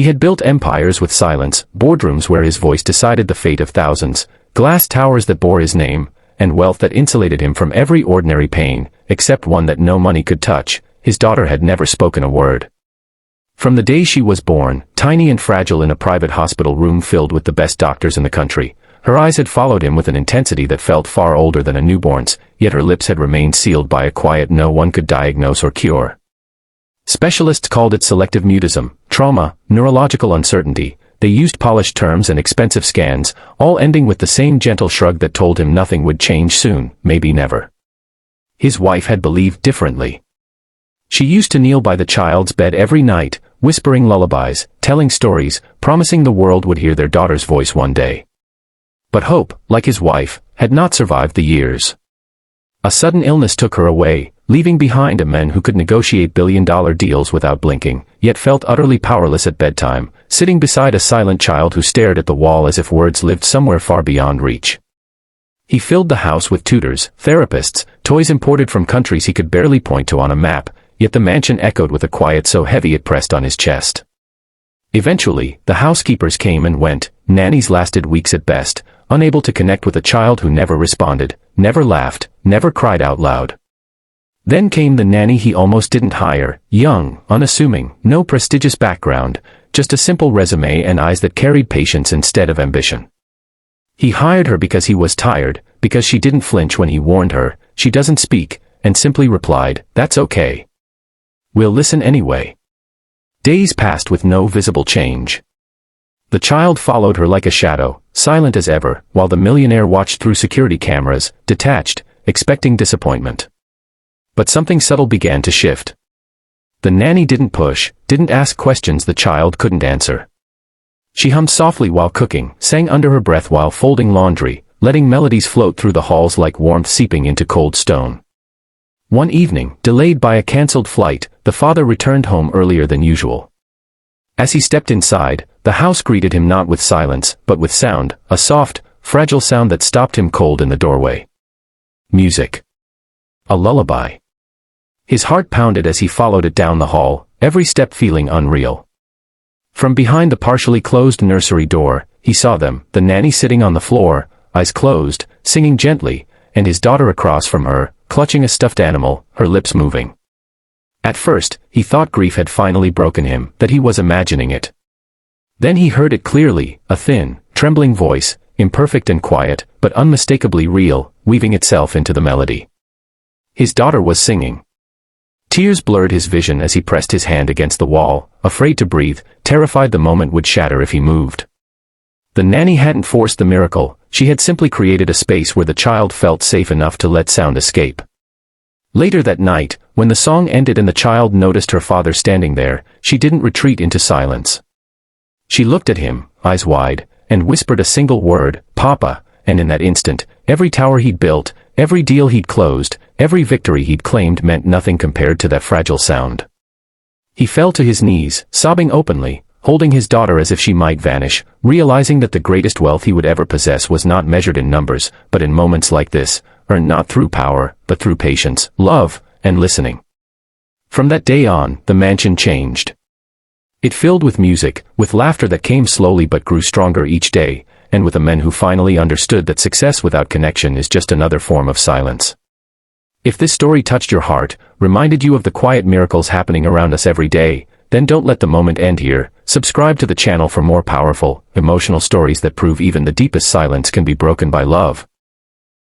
He had built empires with silence, boardrooms where his voice decided the fate of thousands, glass towers that bore his name, and wealth that insulated him from every ordinary pain, except one that no money could touch. His daughter had never spoken a word. From the day she was born, tiny and fragile in a private hospital room filled with the best doctors in the country, her eyes had followed him with an intensity that felt far older than a newborn's, yet her lips had remained sealed by a quiet no one could diagnose or cure. Specialists called it selective mutism, trauma, neurological uncertainty. They used polished terms and expensive scans, all ending with the same gentle shrug that told him nothing would change soon, maybe never. His wife had believed differently. She used to kneel by the child's bed every night, whispering lullabies, telling stories, promising the world would hear their daughter's voice one day. But hope, like his wife, had not survived the years. A sudden illness took her away, leaving behind a man who could negotiate billion-dollar deals without blinking, yet felt utterly powerless at bedtime, sitting beside a silent child who stared at the wall as if words lived somewhere far beyond reach. He filled the house with tutors, therapists, toys imported from countries he could barely point to on a map, yet the mansion echoed with a quiet so heavy it pressed on his chest. Eventually, the housekeepers came and went. Nannies lasted weeks at best, unable to connect with a child who never responded, never laughed, never cried out loud. Then came the nanny he almost didn't hire, young, unassuming, no prestigious background, just a simple resume and eyes that carried patience instead of ambition. He hired her because he was tired, because she didn't flinch when he warned her, "She doesn't speak," and simply replied, "That's okay. We'll listen anyway." Days passed with no visible change. The child followed her like a shadow, silent as ever, while the millionaire watched through security cameras, detached, expecting disappointment. But something subtle began to shift. The nanny didn't push, didn't ask questions the child couldn't answer. She hummed softly while cooking, sang under her breath while folding laundry, letting melodies float through the halls like warmth seeping into cold stone. One evening, delayed by a cancelled flight, the father returned home earlier than usual. As he stepped inside, the house greeted him not with silence, but with sound, a soft, fragile sound that stopped him cold in the doorway. Music. A lullaby. His heart pounded as he followed it down the hall, every step feeling unreal. From behind the partially closed nursery door, he saw them, the nanny sitting on the floor, eyes closed, singing gently, and his daughter across from her, clutching a stuffed animal, her lips moving. At first, he thought grief had finally broken him, that he was imagining it. Then he heard it clearly, a thin, trembling voice, imperfect and quiet, but unmistakably real, weaving itself into the melody. His daughter was singing. Tears blurred his vision as he pressed his hand against the wall, afraid to breathe, terrified the moment would shatter if he moved. The nanny hadn't forced the miracle, she had simply created a space where the child felt safe enough to let sound escape. Later that night, when the song ended and the child noticed her father standing there, she didn't retreat into silence. She looked at him, eyes wide, and whispered a single word, "Papa," and in that instant, every tower he'd built, every deal he'd closed, every victory he'd claimed meant nothing compared to that fragile sound. He fell to his knees, sobbing openly, holding his daughter as if she might vanish, realizing that the greatest wealth he would ever possess was not measured in numbers, but in moments like this, earned not through power, but through patience, love, and listening. From that day on, the mansion changed. It filled with music, with laughter that came slowly but grew stronger each day, and with a man who finally understood that success without connection is just another form of silence. If this story touched your heart, reminded you of the quiet miracles happening around us every day, then don't let the moment end here. Subscribe to the channel for more powerful, emotional stories that prove even the deepest silence can be broken by love.